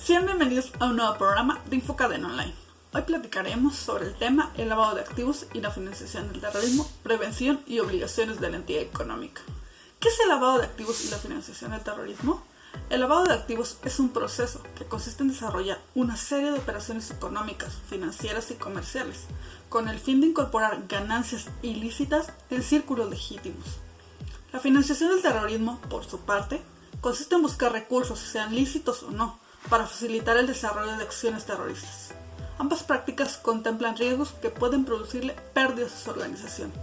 Sean bienvenidos a un nuevo programa de Infocadena Online. Hoy platicaremos sobre el tema el lavado de activos y la financiación del terrorismo, prevención y obligaciones de la entidad económica. ¿Qué es el lavado de activos y la financiación del terrorismo? El lavado de activos es un proceso que consiste en desarrollar una serie de operaciones económicas, financieras y comerciales, con el fin de incorporar ganancias ilícitas en círculos legítimos. La financiación del terrorismo, por su parte, consiste en buscar recursos, sean lícitos o no, para facilitar el desarrollo de acciones terroristas. Ambas prácticas contemplan riesgos que pueden producirle pérdidas a su organización.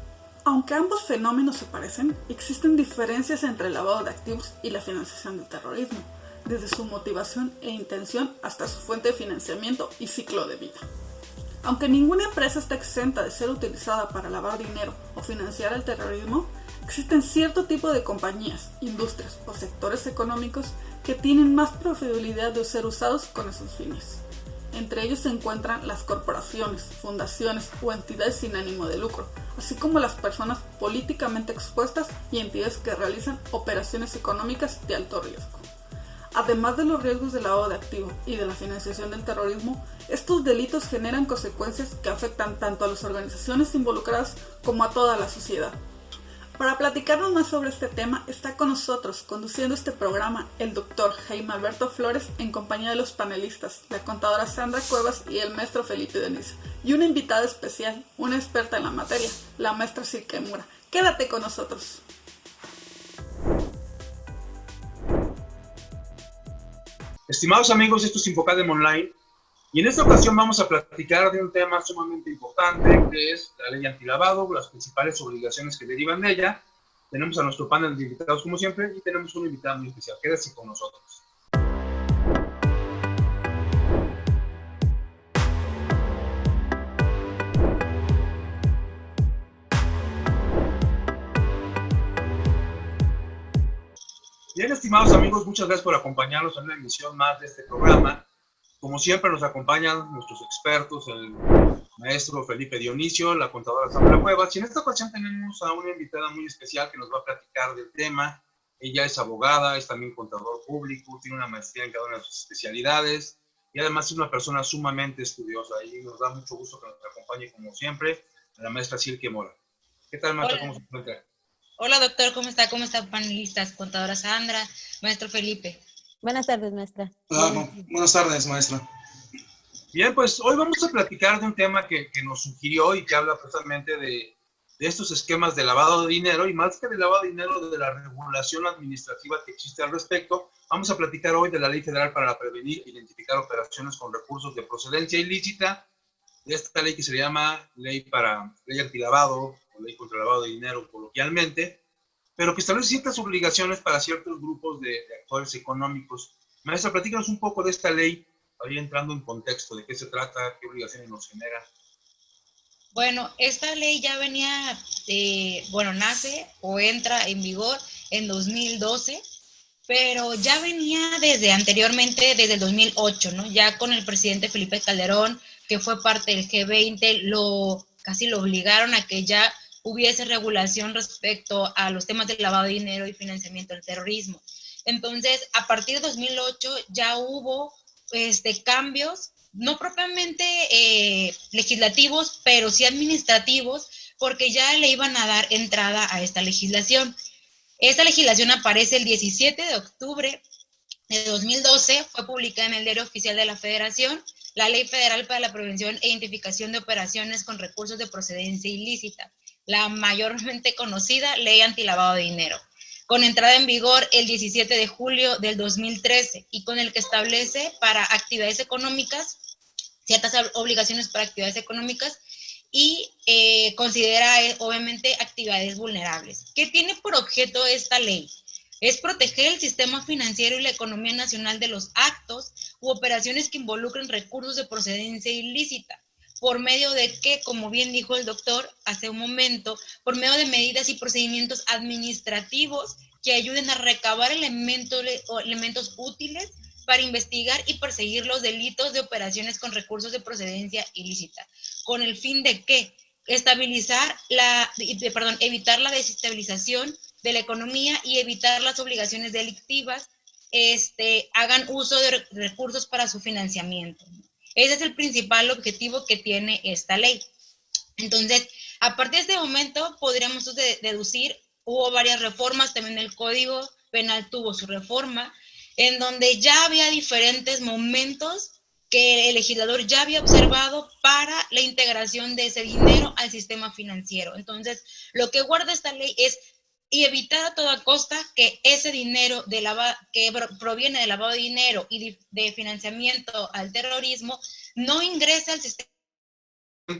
Aunque ambos fenómenos se parecen, existen diferencias entre el lavado de activos y la financiación del terrorismo, desde su motivación e intención hasta su fuente de financiamiento y ciclo de vida. Aunque ninguna empresa está exenta de ser utilizada para lavar dinero o financiar el terrorismo, existen cierto tipo de compañías, industrias o sectores económicos que tienen más probabilidad de ser usados con esos fines. Entre ellos se encuentran las corporaciones, fundaciones o entidades sin ánimo de lucro, así como las personas políticamente expuestas y entidades que realizan operaciones económicas de alto riesgo. Además de los riesgos del lavado de activos y de la financiación del terrorismo, estos delitos generan consecuencias que afectan tanto a las organizaciones involucradas como a toda la sociedad. Para platicarnos más sobre este tema, está con nosotros, conduciendo este programa, el doctor Jaime Alberto Flores, en compañía de los panelistas, la contadora Sandra Cuevas y el maestro Felipe Deniz, y una invitada especial, una experta en la materia, la maestra Silke Mura. Quédate con nosotros. Estimados amigos, esto es Infocadena Online, y en esta ocasión vamos a platicar de un tema sumamente importante, que es la ley antilavado, las principales obligaciones que derivan de ella. Tenemos a nuestro panel de invitados como siempre, y tenemos una invitada muy especial. Quédese con nosotros. Bien, estimados amigos, muchas gracias por acompañarnos en una emisión más de este programa. Como siempre nos acompañan nuestros expertos, el maestro Felipe Dionisio, la contadora Sandra Cuevas, y en esta ocasión tenemos a una invitada muy especial que nos va a platicar del tema. Ella es abogada, es también contador público, tiene una maestría en cada una de sus especialidades y además es una persona sumamente estudiosa, y nos da mucho gusto que nos acompañe como siempre a la maestra Silke Mura. ¿Qué tal, maestra? Hola. ¿Cómo se encuentra? Hola, doctor, ¿cómo está? ¿Cómo están panelistas? Contadora Sandra, maestro Felipe. Buenas tardes, maestra. Buenas tardes, maestra. Bien, pues hoy vamos a platicar de un tema que nos sugirió y que habla precisamente de estos esquemas de lavado de dinero, y más que de lavado de dinero, de la regulación administrativa que existe al respecto. Vamos a platicar hoy de la Ley Federal para prevenir e identificar operaciones con recursos de procedencia ilícita, de esta ley que se llama Ley Antilavado o Ley contra el Lavado de Dinero coloquialmente, pero que establece ciertas obligaciones para ciertos grupos de actores económicos. Maestra, platícanos un poco de esta ley, ahí entrando en contexto, de qué se trata, qué obligaciones nos genera. Bueno, esta ley ya venía, nace o entra en vigor en 2012, pero ya venía desde anteriormente, desde el 2008, ¿no? Ya con el presidente Felipe Calderón, que fue parte del G20, casi lo obligaron a que ya hubiese regulación respecto a los temas del lavado de dinero y financiamiento del terrorismo. Entonces, a partir de 2008 ya hubo cambios, no propiamente legislativos, pero sí administrativos, porque ya le iban a dar entrada a esta legislación. Esta legislación aparece el 17 de octubre de 2012, fue publicada en el Diario Oficial de la Federación, la Ley Federal para la Prevención e Identificación de Operaciones con Recursos de Procedencia Ilícita, la mayormente conocida Ley Antilavado de Dinero, con entrada en vigor el 17 de julio del 2013 y con el que establece para actividades económicas, ciertas obligaciones para actividades económicas y considera obviamente actividades vulnerables. ¿Qué tiene por objeto esta ley? Es proteger el sistema financiero y la economía nacional de los actos u operaciones que involucren recursos de procedencia ilícita, por medio de que, como bien dijo el doctor hace un momento, por medio de medidas y procedimientos administrativos que ayuden a recabar elementos útiles para investigar y perseguir los delitos de operaciones con recursos de procedencia ilícita, con el fin de que evitar la desestabilización de la economía y evitar las obligaciones delictivas hagan uso de recursos para su financiamiento. Ese es el principal objetivo que tiene esta ley. Entonces, a partir de este momento podríamos deducir, hubo varias reformas, también el Código Penal tuvo su reforma, en donde ya había diferentes momentos que el legislador ya había observado para la integración de ese dinero al sistema financiero. Entonces, lo que guarda esta ley es evitar a toda costa que ese dinero que proviene del lavado de dinero y de financiamiento al terrorismo no ingrese al sistema. En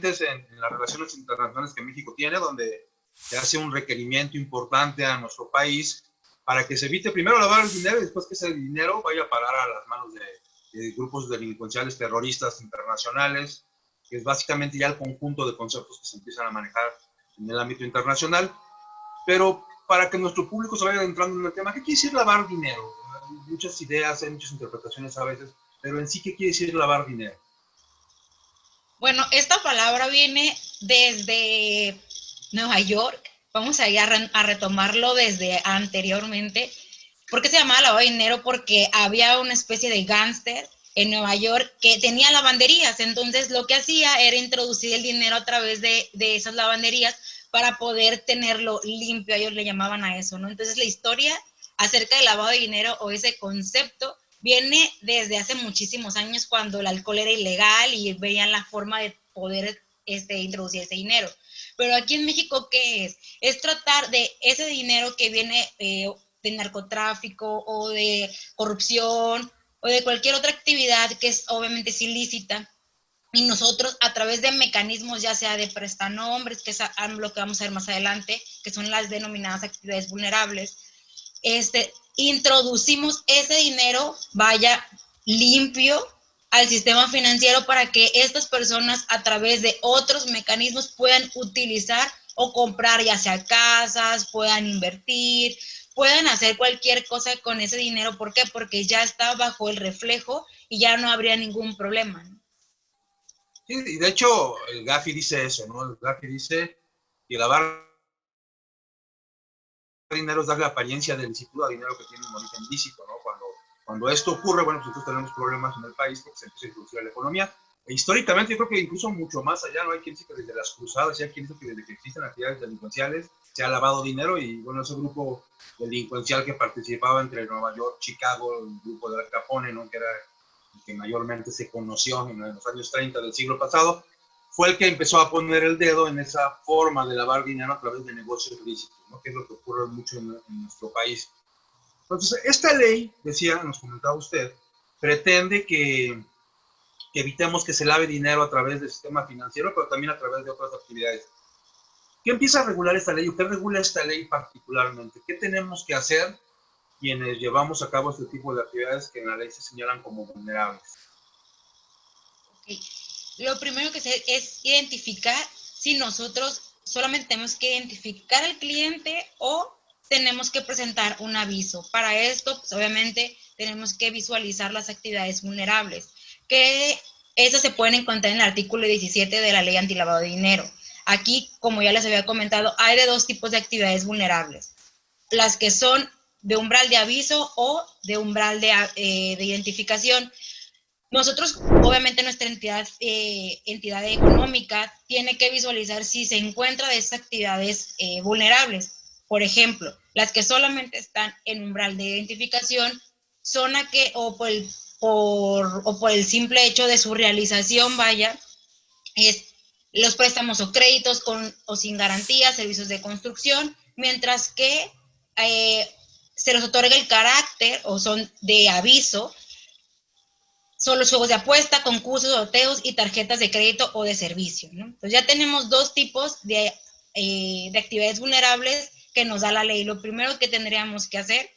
las relaciones internacionales que México tiene, donde se hace un requerimiento importante a nuestro país para que se evite primero lavar el dinero y después que ese dinero vaya a parar a las manos de grupos delincuenciales terroristas internacionales, que es básicamente ya el conjunto de conceptos que se empiezan a manejar en el ámbito internacional. Pero para que nuestro público se vaya entrando en el tema, ¿qué quiere decir lavar dinero? Hay muchas ideas, hay muchas interpretaciones a veces, pero en sí, ¿qué quiere decir lavar dinero? Bueno, esta palabra viene desde Nueva York. Vamos a ir a retomarlo desde anteriormente. ¿Por qué se llamaba lavado de dinero? Porque había una especie de gángster en Nueva York que tenía lavanderías. Entonces, lo que hacía era introducir el dinero a través de esas lavanderías para poder tenerlo limpio. Ellos le llamaban a eso, ¿no? Entonces, la historia acerca del lavado de dinero o ese concepto viene desde hace muchísimos años, cuando el alcohol era ilegal y veían la forma de poder introducir ese dinero. Pero aquí en México, ¿qué es? Es tratar de ese dinero que viene de narcotráfico o de corrupción o de cualquier otra actividad que es obviamente ilícita, y nosotros a través de mecanismos, ya sea de prestanombres, que es lo que vamos a ver más adelante, que son las denominadas actividades vulnerables, introducimos ese dinero, vaya limpio, al sistema financiero para que estas personas a través de otros mecanismos puedan utilizar o comprar ya sea casas, puedan invertir, puedan hacer cualquier cosa con ese dinero. ¿Por qué? Porque ya está bajo el reflejo y ya no habría ningún problema, ¿no? Sí, y de hecho el Gafi dice eso, ¿no? El Gafi dice que lavar dinero es darle apariencia de licitud a dinero que tiene un origen ilícito, ¿no? Cuando esto ocurre, bueno, pues entonces tenemos problemas en el país porque se empieza a introducir la economía. E históricamente, yo creo que incluso mucho más allá, ¿no? Hay quien dice que desde las cruzadas, hay quien dice que desde que existen actividades delincuenciales se ha lavado dinero, y bueno, ese grupo delincuencial que participaba entre Nueva York, Chicago, el grupo de Al Capone, ¿no? Que era el que mayormente se conoció en los años 30 del siglo pasado, fue el que empezó a poner el dedo en esa forma de lavar dinero a través de negocios ilícitos, ¿no? Que es lo que ocurre mucho en nuestro país. Entonces, esta ley, decía, nos comentaba usted, pretende que evitemos que se lave dinero a través del sistema financiero, pero también a través de otras actividades. ¿Qué empieza a regular esta ley? ¿O qué regula esta ley particularmente? ¿Qué tenemos que hacer quienes llevamos a cabo este tipo de actividades que en la ley se señalan como vulnerables? Okay. Lo primero que se es identificar si nosotros solamente tenemos que identificar al cliente o tenemos que presentar un aviso. Para esto, pues obviamente tenemos que visualizar las actividades vulnerables, que esas se pueden encontrar en el artículo 17 de la Ley Antilavado de Dinero. Aquí, como ya les había comentado, hay de dos tipos de actividades vulnerables: las que son de umbral de aviso o de umbral de identificación. Nosotros, obviamente, nuestra entidad económica tiene que visualizar si se encuentra de esas actividades vulnerables. Por ejemplo, las que solamente están en umbral de identificación son a que, o por el simple hecho de su realización, vaya, es los préstamos o créditos con o sin garantía, servicios de construcción, mientras que se les otorga el carácter o son de aviso, son los juegos de apuesta, concursos, sorteos y tarjetas de crédito o de servicio, ¿no? Entonces ya tenemos dos tipos de actividades vulnerables que nos da la ley. Lo primero que tendríamos que hacer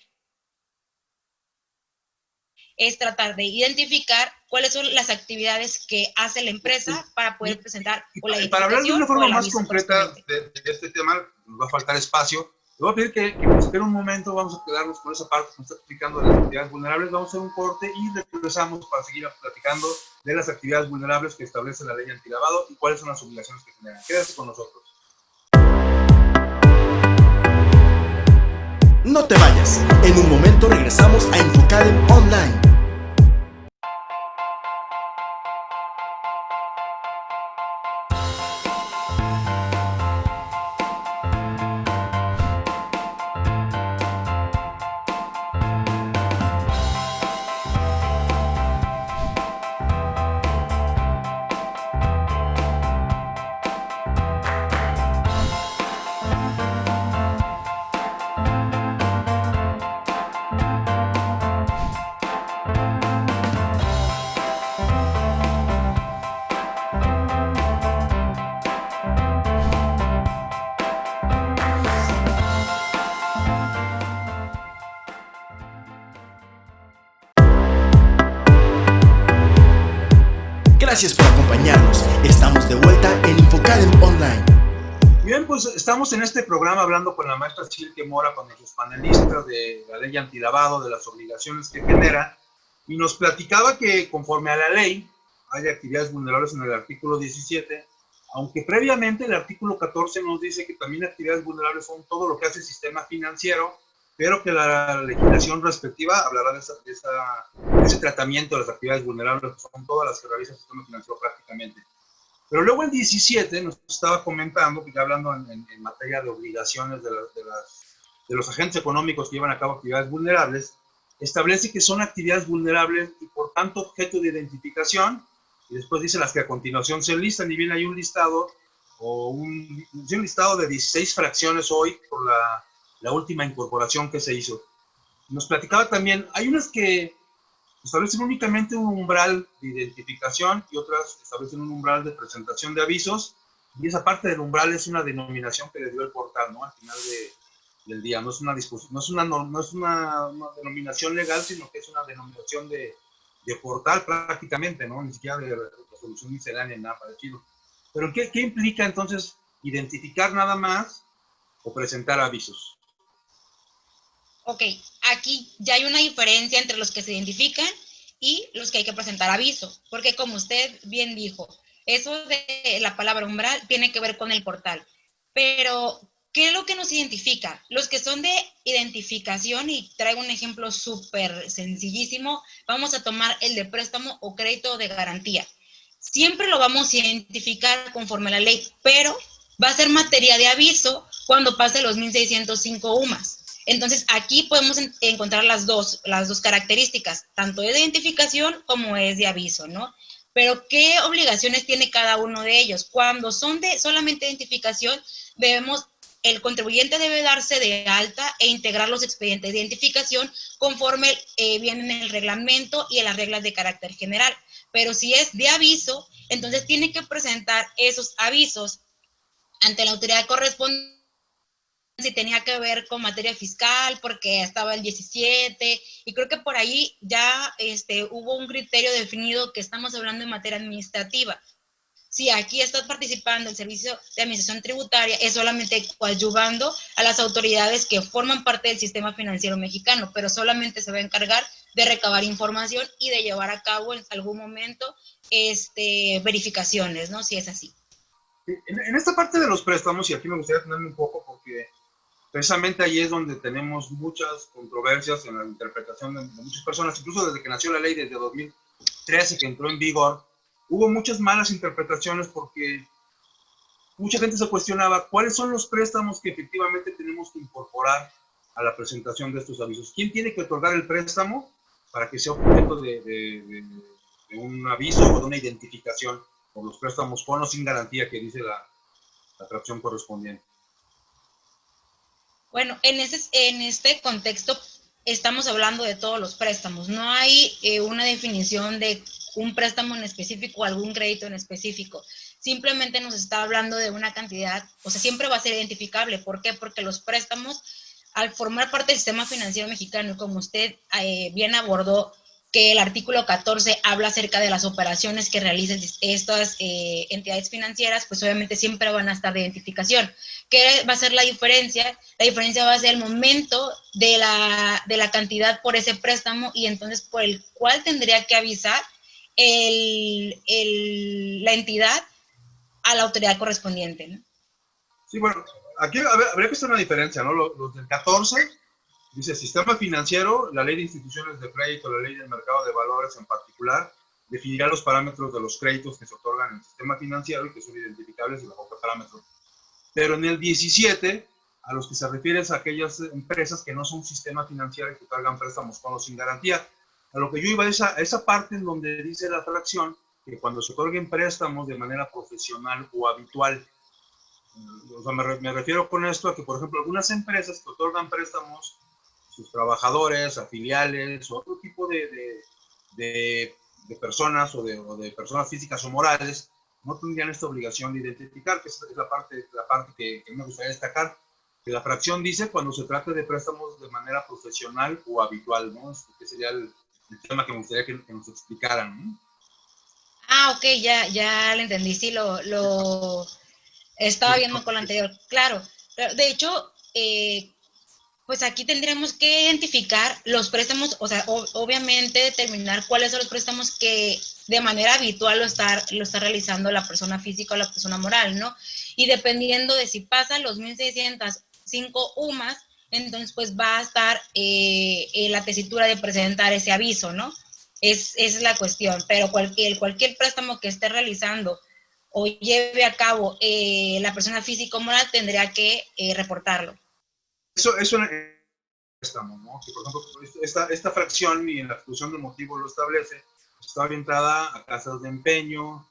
es tratar de identificar cuáles son las actividades que hace la empresa para poder presentar o la para hablar de una forma más concreta de este tema, nos va a faltar espacio. Le voy a pedir que nos espere un momento, vamos a quedarnos con esa parte que nos está explicando de las actividades vulnerables, vamos a hacer un corte y regresamos para seguir platicando de las actividades vulnerables que establece la ley antilavado y cuáles son las obligaciones que generan. Quédate con nosotros. No te vayas, en un momento regresamos a Infocadem Online. Gracias por acompañarnos. Estamos de vuelta en Infocadem Online. Bien, pues estamos en este programa hablando con la maestra Silke Mora, con nuestros panelistas de la ley antilavado, de las obligaciones que genera, y nos platicaba que conforme a la ley hay actividades vulnerables en el artículo 17, aunque previamente el artículo 14 nos dice que también actividades vulnerables son todo lo que hace el sistema financiero, pero que la legislación respectiva hablará de ese tratamiento de las actividades vulnerables, que son todas las que realiza el sistema financiero prácticamente. Pero luego el 17 nos estaba comentando, que ya hablando en materia de obligaciones de los agentes económicos que llevan a cabo actividades vulnerables, establece que son actividades vulnerables y por tanto objeto de identificación, y después dice las que a continuación se listan, y bien hay un listado, un listado de 16 fracciones hoy por la última incorporación que se hizo. Nos platicaba también, hay unas que establecen únicamente un umbral de identificación y otras establecen un umbral de presentación de avisos, y esa parte del umbral es una denominación que le dio el portal, ¿no? Al final del día, no es una denominación legal, sino que es una denominación de portal prácticamente, ¿no? Ni siquiera de resolución miscelánea ni nada parecido. Pero ¿qué implica entonces identificar nada más o presentar avisos? Ok, aquí ya hay una diferencia entre los que se identifican y los que hay que presentar aviso, porque como usted bien dijo, eso de la palabra umbral tiene que ver con el portal, pero ¿qué es lo que nos identifica? Los que son de identificación, y traigo un ejemplo súper sencillísimo, vamos a tomar el de préstamo o crédito de garantía. Siempre lo vamos a identificar conforme a la ley, pero va a ser materia de aviso cuando pase los 1605 UMAS. Entonces, aquí podemos encontrar las dos características, tanto de identificación como es de aviso, ¿no? Pero, ¿qué obligaciones tiene cada uno de ellos? Cuando son de solamente identificación, el contribuyente debe darse de alta e integrar los expedientes de identificación conforme vienen en el reglamento y en las reglas de carácter general. Pero si es de aviso, entonces tiene que presentar esos avisos ante la autoridad correspondiente, si tenía que ver con materia fiscal, porque estaba el 17, y creo que por ahí ya hubo un criterio definido que estamos hablando en materia administrativa. Si aquí está participando el Servicio de Administración Tributaria, es solamente coadyuvando a las autoridades que forman parte del sistema financiero mexicano, pero solamente se va a encargar de recabar información y de llevar a cabo en algún momento verificaciones, ¿no? Si es así. En esta parte de los préstamos, y aquí me gustaría tenerme un poco porque precisamente ahí es donde tenemos muchas controversias en la interpretación de muchas personas, incluso desde que nació la ley, desde 2013 que entró en vigor, hubo muchas malas interpretaciones porque mucha gente se cuestionaba cuáles son los préstamos que efectivamente tenemos que incorporar a la presentación de estos avisos. ¿Quién tiene que otorgar el préstamo para que sea objeto de un aviso o de una identificación por los préstamos con o sin garantía que dice la fracción correspondiente? Bueno, en este contexto estamos hablando de todos los préstamos. No hay una definición de un préstamo en específico o algún crédito en específico. Simplemente nos está hablando de una cantidad, o sea, siempre va a ser identificable. ¿Por qué? Porque los préstamos, al formar parte del sistema financiero mexicano, como usted bien abordó, que el artículo 14 habla acerca de las operaciones que realizan estas entidades financieras, pues obviamente siempre van a estar de identificación. ¿Qué va a ser la diferencia? La diferencia va a ser el momento de la cantidad por ese préstamo y entonces por el cual tendría que avisar la entidad a la autoridad correspondiente, ¿no? Sí, bueno, aquí habría que hacer una diferencia, ¿no? Los del 14 Dice, sistema financiero, la ley de instituciones de crédito, la ley del mercado de valores en particular, definirá los parámetros de los créditos que se otorgan en el sistema financiero y que son identificables bajo qué parámetros. Pero en el 17, a los que se refiere es a aquellas empresas que no son un sistema financiero y que otorgan préstamos con o sin garantía. A lo que yo iba es a esa parte en donde dice la fracción que cuando se otorguen préstamos de manera profesional o habitual, o sea, me refiero con esto a que, por ejemplo, algunas empresas que otorgan préstamos a sus trabajadores, a filiales o otro tipo de personas o de personas físicas o morales, no tendrían esta obligación de identificar, que es la parte que me gustaría destacar, que la fracción dice cuando se trate de préstamos de manera profesional o habitual, ¿no? Que sería el tema que me gustaría que nos explicaran, ¿no? Ah, ok, ya lo entendí, sí, lo estaba viendo con lo anterior, claro. De hecho, pues aquí tendríamos que identificar los préstamos, o sea, obviamente determinar cuáles son los préstamos que de manera habitual lo está realizando la persona física o la persona moral, ¿no? Y dependiendo de si pasa los 1,605 UMAS, entonces pues va a estar la tesitura de presentar ese aviso, ¿no? Esa es la cuestión, pero cualquier préstamo que esté realizando o lleve a cabo la persona física o moral tendría que reportarlo. Eso en el préstamo, ¿no? Que, por ejemplo, esta fracción y en la exposición de motivo lo establece, está orientada a casas de empeño,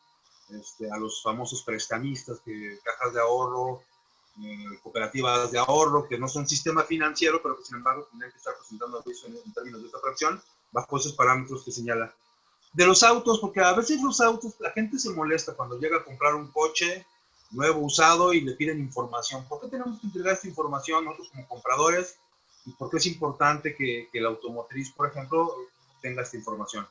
a los famosos prestamistas, cajas de ahorro, cooperativas de ahorro, que no son sistema financiero, pero que sin embargo tendrían que estar presentando aviso en términos de esta fracción, bajo esos parámetros que señala. De los autos, porque a veces los autos, la gente se molesta cuando llega a comprar un coche nuevo, usado, y le piden información. ¿Por qué tenemos que entregar esta información nosotros como compradores? ¿Y por qué es importante que la automotriz, por ejemplo, tenga esta información?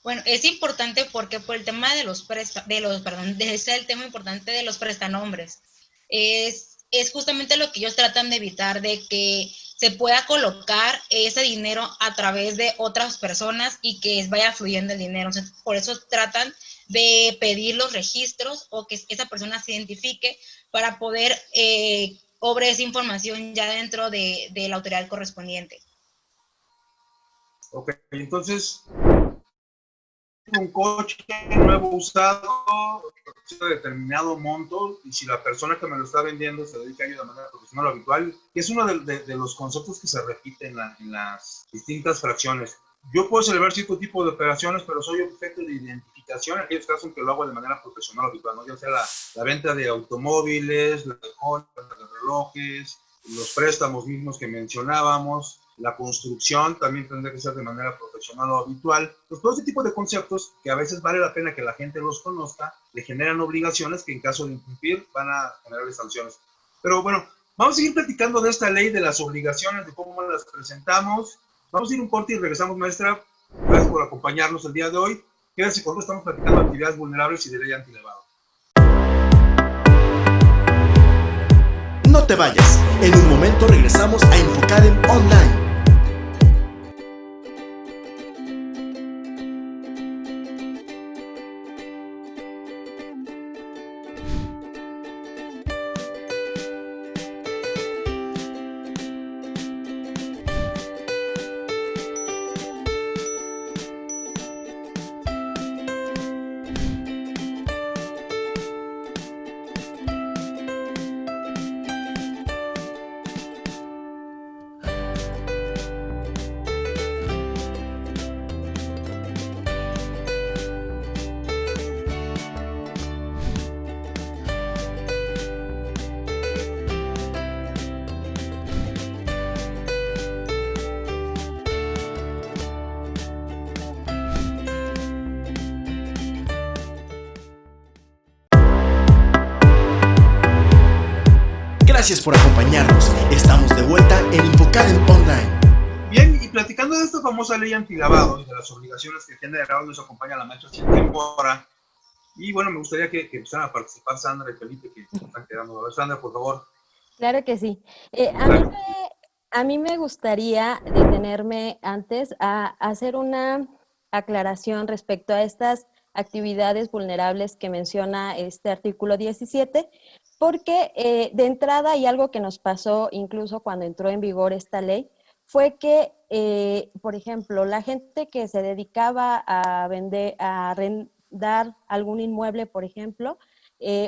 Bueno, es importante porque por el tema de ese es el tema importante de los prestanombres. Es justamente lo que ellos tratan de evitar, de que se pueda colocar ese dinero a través de otras personas y que vaya fluyendo el dinero. O sea, por eso tratan de pedir los registros o que esa persona se identifique para poder obrar esa información ya dentro de la autoridad correspondiente. Ok, entonces, un coche nuevo usado de determinado monto, y si la persona que me lo está vendiendo se dedica a ello de manera profesional o habitual, que es uno de los conceptos que se repiten en las distintas fracciones. Yo puedo celebrar cierto tipo de operaciones, pero soy objeto de identificación en aquellos casos en que lo hago de manera profesional o habitual, ¿no? Ya sea la venta de automóviles, la joyas, de relojes, los préstamos mismos que mencionábamos, la construcción también tendría que ser de manera profesional o habitual. Pues todo ese tipo de conceptos que a veces vale la pena que la gente los conozca, le generan obligaciones que en caso de incumplir van a generarle sanciones. Pero bueno, vamos a seguir platicando de esta ley, de las obligaciones, de cómo las presentamos. Vamos a ir un corte y regresamos, maestra. Gracias por acompañarnos el día de hoy. Quédense con nosotros, estamos platicando de actividades vulnerables y de ley antilevado. No te vayas, en un momento regresamos a Infocadem Online. Gracias por acompañarnos. Estamos de vuelta en Infocadem Online. Bien, y platicando de esta famosa ley antilavado y de las obligaciones que genera, nos acompaña la maestra Cintia Mora. Y bueno, me gustaría que empezaran a participar Sandra y Felipe, que se están quedando. A ver, Sandra, por favor. Claro que sí. A mí me gustaría detenerme antes a hacer una aclaración respecto a estas actividades vulnerables que menciona este artículo 17, porque de entrada, y algo que nos pasó incluso cuando entró en vigor esta ley, fue que, por ejemplo, la gente que se dedicaba a vender, a arrendar algún inmueble, por ejemplo,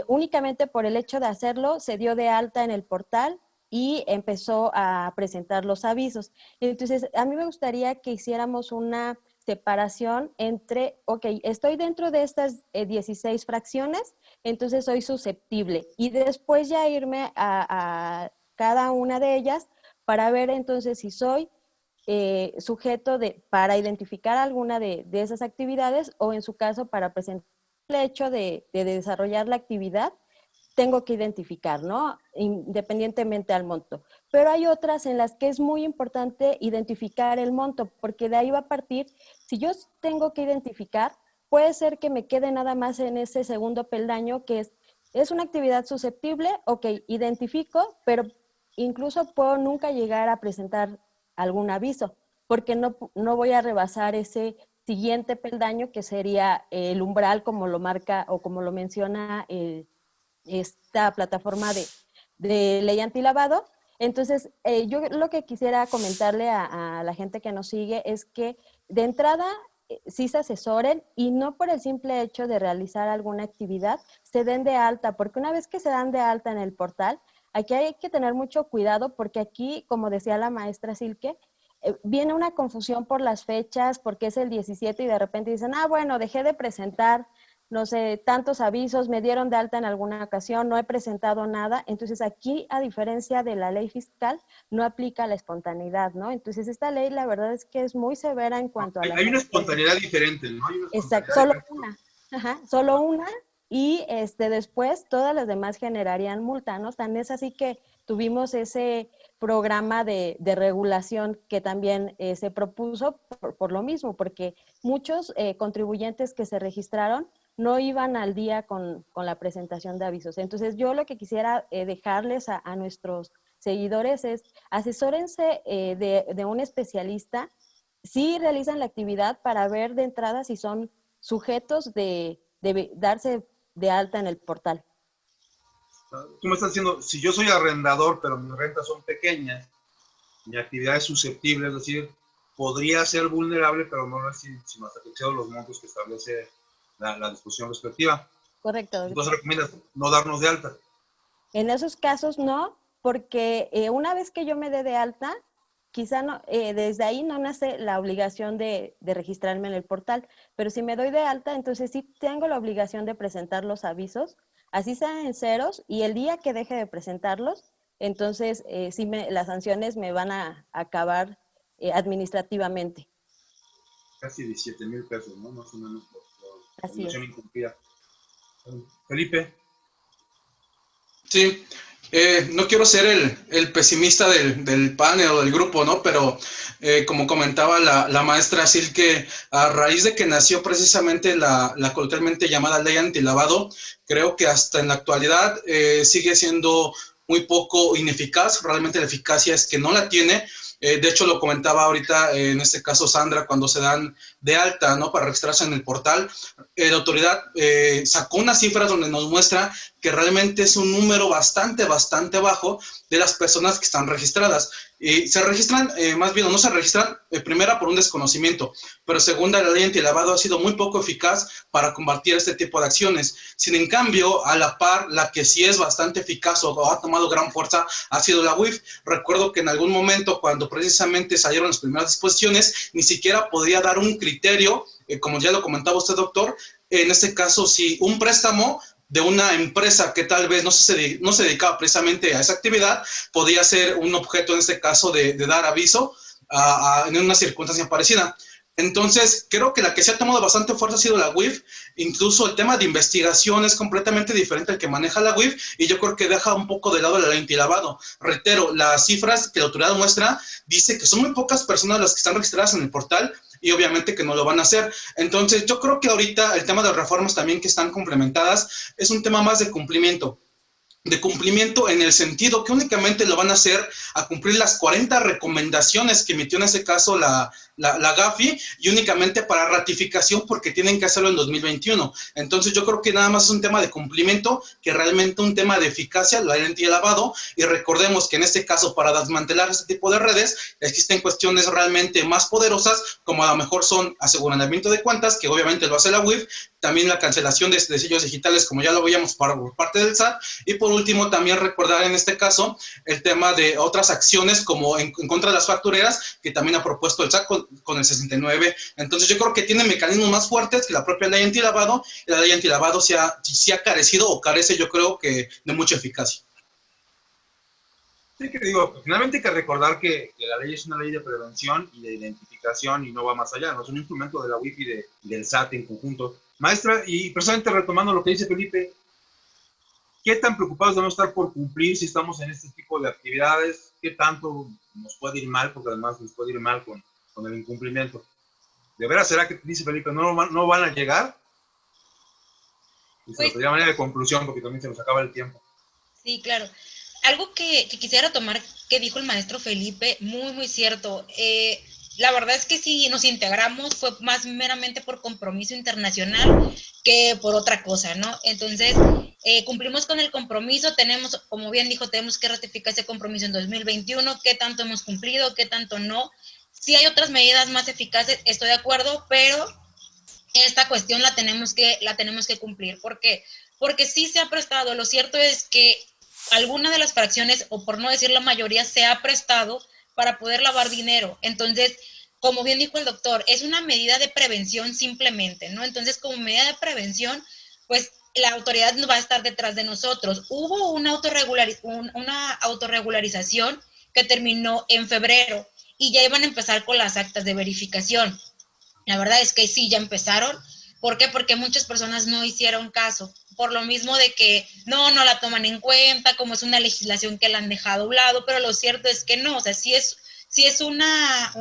únicamente por el hecho de hacerlo, se dio de alta en el portal y empezó a presentar los avisos. Entonces, a mí me gustaría que hiciéramos una separación entre, ok, estoy dentro de estas 16 fracciones, entonces soy susceptible, y después ya irme a cada una de ellas para ver entonces si soy sujeto para identificar alguna de esas actividades, o en su caso para presentar el hecho de desarrollar la actividad, tengo que identificar, ¿no? Independientemente al monto. Pero hay otras en las que es muy importante identificar el monto, porque de ahí va a partir, si yo tengo que identificar, puede ser que me quede nada más en ese segundo peldaño, que es una actividad susceptible, ok, identifico, pero incluso puedo nunca llegar a presentar algún aviso, porque no voy a rebasar ese siguiente peldaño, que sería el umbral, como lo marca o como lo menciona esta plataforma de ley antilavado. Entonces, yo lo que quisiera comentarle a la gente que nos sigue es que de entrada sí se asesoren, y no por el simple hecho de realizar alguna actividad se den de alta, porque una vez que se dan de alta en el portal, aquí hay que tener mucho cuidado, porque aquí, como decía la maestra Silke, viene una confusión por las fechas, porque es el 17 y de repente dicen, bueno, dejé de presentar, no sé, tantos avisos, me dieron de alta en alguna ocasión, no he presentado nada. Entonces aquí, a diferencia de la ley fiscal, no aplica la espontaneidad, ¿no? Entonces esta ley, la verdad es que es muy severa en cuanto a la... Hay una espontaneidad diferente, ¿no? Exacto, solo una. Ajá, solo una, y después todas las demás generarían multa, ¿no? Tan es así que tuvimos ese programa de regulación que también se propuso por lo mismo, porque muchos contribuyentes que se registraron no iban al día con la presentación de avisos. Entonces, yo lo que quisiera dejarles a nuestros seguidores es asesórense de un especialista si realizan la actividad, para ver de entrada si son sujetos de darse de alta en el portal. Tú me estás diciendo, si yo soy arrendador, pero mis rentas son pequeñas, mi actividad es susceptible, es decir, podría ser vulnerable, pero no es sino hasta que excedo los montos que establece la disposición respectiva. Correcto. Entonces recomiendas no darnos de alta. En esos casos no, porque una vez que yo me dé de alta, quizá no, desde ahí no nace la obligación de registrarme en el portal, pero si me doy de alta, entonces sí tengo la obligación de presentar los avisos, así sean en ceros, y el día que deje de presentarlos, entonces sí las sanciones me van a acabar administrativamente. Casi 17,000 pesos, ¿no? Más o menos por Así es. incumplida. Felipe. Sí, no quiero ser el pesimista del panel o del grupo, ¿no? Pero como comentaba la maestra Silke, a raíz de que nació precisamente la coloquialmente llamada ley antilavado, creo que hasta en la actualidad sigue siendo muy poco ineficaz. Realmente la eficacia es que no la tiene. De hecho, lo comentaba ahorita, en este caso Sandra, cuando se dan de alta, ¿no?, para registrarse en el portal, la autoridad sacó unas cifras donde nos muestra que realmente es un número bastante bajo de las personas que están registradas. Se registran, más bien, o no se registran, primera, por un desconocimiento, pero segunda, la ley antilavado ha sido muy poco eficaz para combatir este tipo de acciones. Sin en cambio, a la par, la que sí es bastante eficaz o ha tomado gran fuerza ha sido la UIF. Recuerdo que en algún momento, cuando precisamente salieron las primeras disposiciones, ni siquiera podía dar un criterio, como ya lo comentaba usted, doctor, en este caso, si un préstamo de una empresa que tal vez no se dedicaba precisamente a esa actividad, podía ser un objeto, en este caso, de dar aviso en una circunstancia parecida. Entonces, creo que la que se ha tomado bastante fuerza ha sido la UIF. Incluso el tema de investigación es completamente diferente al que maneja la UIF, y yo creo que deja un poco de lado la ley antilavado. Reitero, las cifras que la autoridad muestra dice que son muy pocas personas las que están registradas en el portal, y obviamente que no lo van a hacer. Entonces, yo creo que ahorita el tema de reformas también que están complementadas es un tema más de cumplimiento. de cumplimiento en el sentido que únicamente lo van a hacer a cumplir las 40 recomendaciones que emitió en ese caso la Gafi, y únicamente para ratificación porque tienen que hacerlo en 2021. Entonces yo creo que nada más es un tema de cumplimiento que realmente un tema de eficacia, la identidad de lavado, y recordemos que en este caso para desmantelar este tipo de redes existen cuestiones realmente más poderosas, como a lo mejor son aseguramiento de cuentas, que obviamente lo hace la UIF, también la cancelación de sellos digitales, como ya lo veíamos por parte del SAT, y por último también recordar en este caso el tema de otras acciones como en contra de las factureras, que también ha propuesto el SAT con el 69. Entonces yo creo que tiene mecanismos más fuertes que la propia ley antilavado, y la ley antilavado sí ha carecido o carece, yo creo que de mucha eficacia. Sí, que digo, finalmente hay que recordar que la ley es una ley de prevención y de identificación y no va más allá, no es un instrumento de la UIF y del SAT en conjunto. Maestra, y precisamente retomando lo que dice Felipe, ¿qué tan preocupados debemos estar por cumplir si estamos en este tipo de actividades? ¿Qué tanto nos puede ir mal? Porque además nos puede ir mal con el incumplimiento. ¿De veras será que, dice Felipe, no van a llegar? Y se lo pedía manera de conclusión porque también se nos acaba el tiempo. Sí, claro. Algo que quisiera tomar que dijo el maestro Felipe, muy, muy cierto. La verdad es que si nos integramos fue más meramente por compromiso internacional que por otra cosa, ¿no? Entonces, cumplimos con el compromiso, tenemos, como bien dijo, tenemos que ratificar ese compromiso en 2021, qué tanto hemos cumplido, qué tanto no. Si hay otras medidas más eficaces, estoy de acuerdo, pero esta cuestión la tenemos que cumplir. ¿Por qué? Porque sí se ha prestado, lo cierto es que alguna de las fracciones, o por no decir la mayoría, se ha prestado para poder lavar dinero. Entonces, como bien dijo el doctor, es una medida de prevención simplemente, ¿no? Entonces, como medida de prevención, pues la autoridad no va a estar detrás de nosotros. Hubo una autorregularización que terminó en febrero y ya iban a empezar con las actas de verificación. La verdad es que sí, ya empezaron. ¿Por qué? Porque muchas personas no hicieron caso, por lo mismo de que no la toman en cuenta, como es una legislación que la han dejado a un lado, pero lo cierto es que no, o sea, sí es una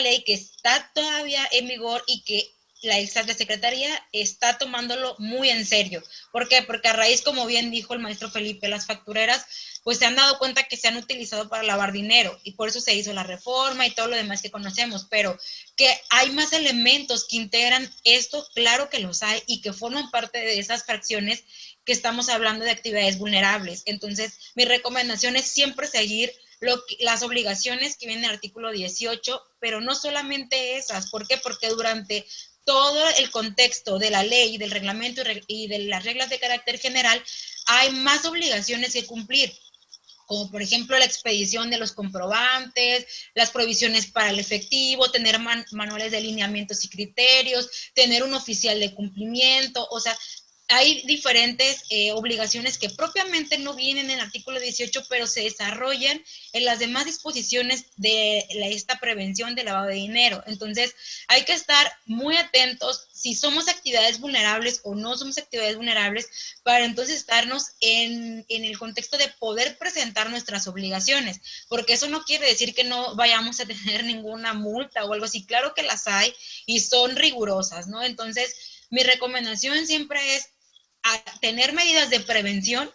ley que está todavía en vigor y que la Secretaría está tomándolo muy en serio. ¿Por qué? Porque a raíz, como bien dijo el maestro Felipe, las factureras pues se han dado cuenta que se han utilizado para lavar dinero y por eso se hizo la reforma y todo lo demás que conocemos, pero que hay más elementos que integran esto, claro que los hay y que forman parte de esas fracciones que estamos hablando de actividades vulnerables. Entonces, mi recomendación es siempre seguir las obligaciones que vienen en el artículo 18, pero no solamente esas. ¿Por qué? Porque durante todo el contexto de la ley, del reglamento y de las reglas de carácter general, hay más obligaciones que cumplir, como por ejemplo la expedición de los comprobantes, las provisiones para el efectivo, tener manuales de lineamientos y criterios, tener un oficial de cumplimiento, o sea, hay diferentes obligaciones que propiamente no vienen en el artículo 18, pero se desarrollan en las demás disposiciones de esta prevención del lavado de dinero. Entonces, hay que estar muy atentos si somos actividades vulnerables o no somos actividades vulnerables, para entonces estarnos en el contexto de poder presentar nuestras obligaciones, porque eso no quiere decir que no vayamos a tener ninguna multa o algo así. Claro que las hay y son rigurosas, ¿no? Entonces, mi recomendación siempre es a tener medidas de prevención,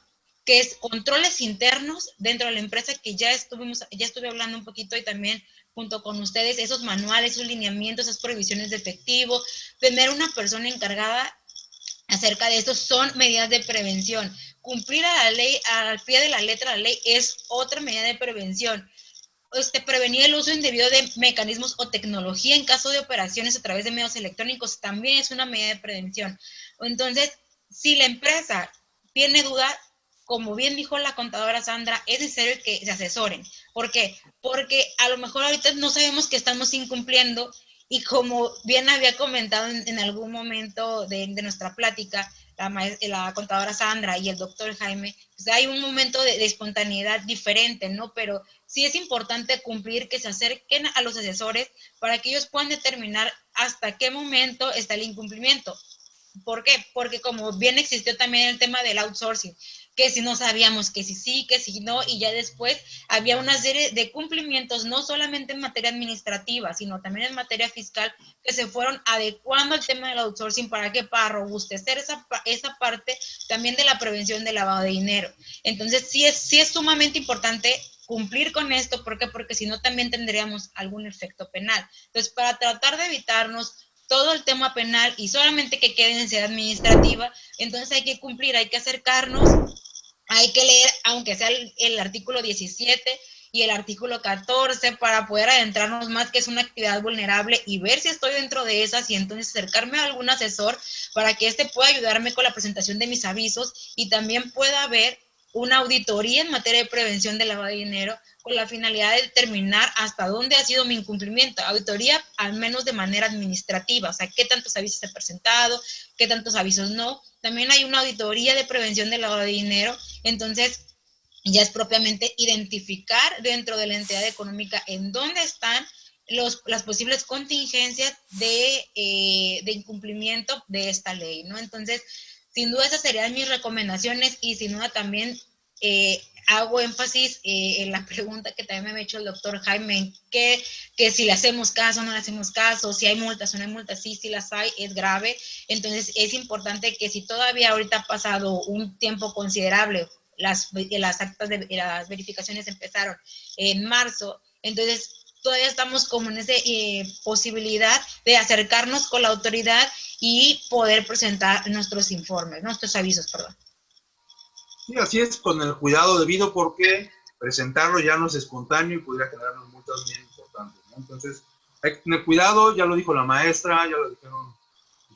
que es controles internos dentro de la empresa, que ya estuve hablando un poquito y también junto con ustedes, esos manuales, esos lineamientos, esas prohibiciones de efectivo, tener una persona encargada acerca de esto son medidas de prevención. Cumplir a la ley, al pie de la letra de la ley, es otra medida de prevención. Prevenir el uso indebido de mecanismos o tecnología en caso de operaciones a través de medios electrónicos también es una medida de prevención. Entonces, si la empresa tiene duda, como bien dijo la contadora Sandra, es necesario que se asesoren. ¿Por qué? Porque a lo mejor ahorita no sabemos que estamos incumpliendo y como bien había comentado en algún momento de nuestra plática, la contadora Sandra y el doctor Jaime, pues hay un momento de espontaneidad diferente, ¿no? Pero sí es importante cumplir, que se acerquen a los asesores para que ellos puedan determinar hasta qué momento está el incumplimiento. ¿Por qué? Porque como bien existió también el tema del outsourcing, que si no sabíamos que si sí, que si no, y ya después había una serie de cumplimientos, no solamente en materia administrativa, sino también en materia fiscal, que se fueron adecuando al tema del outsourcing. ¿Para qué? Para robustecer esa parte también de la prevención del lavado de dinero. Entonces, sí es sumamente importante cumplir con esto. ¿Por qué? Porque si no también tendríamos algún efecto penal. Entonces, para tratar de evitarnos todo el tema penal y solamente que quede en sede administrativa, entonces hay que cumplir, hay que acercarnos, hay que leer, aunque sea el artículo 17 y el artículo 14, para poder adentrarnos más, que es una actividad vulnerable, y ver si estoy dentro de esas, y entonces acercarme a algún asesor para que éste pueda ayudarme con la presentación de mis avisos, y también pueda haber una auditoría en materia de prevención del lavado de dinero, con la finalidad de determinar hasta dónde ha sido mi incumplimiento. Auditoría al menos de manera administrativa, o sea, qué tantos avisos he presentado, qué tantos avisos no. También hay una auditoría de prevención del lavado de dinero. Entonces ya es propiamente identificar dentro de la entidad económica en dónde están las posibles contingencias de incumplimiento de esta ley, ¿no? Entonces, sin duda esas serían mis recomendaciones, y sin duda también hago énfasis en la pregunta que también me ha hecho el doctor Jaime, que si le hacemos caso o no le hacemos caso, si hay multas o no hay multas. Sí, si las hay, es grave. Entonces es importante que, si todavía ahorita ha pasado un tiempo considerable, las las verificaciones empezaron en marzo, entonces todavía estamos como en esa posibilidad de acercarnos con la autoridad y poder presentar nuestros informes, nuestros avisos, perdón. Sí, así es, con el cuidado debido, porque presentarlo ya no es espontáneo y podría generarnos multas bien importantes, ¿no? Entonces, hay que tener cuidado, ya lo dijo la maestra, ya lo dijeron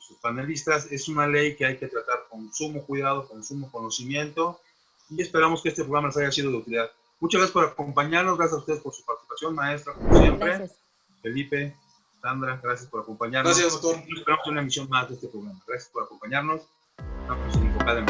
sus panelistas, es una ley que hay que tratar con sumo cuidado, con sumo conocimiento, y esperamos que este programa les haya sido de utilidad. Muchas gracias por acompañarnos, gracias a ustedes por su participación, maestra, como siempre. Gracias. Felipe, Sandra, gracias por acompañarnos. Gracias, doctor. Esperamos una emisión más de este programa. Gracias por acompañarnos. Estamos en Infocadem.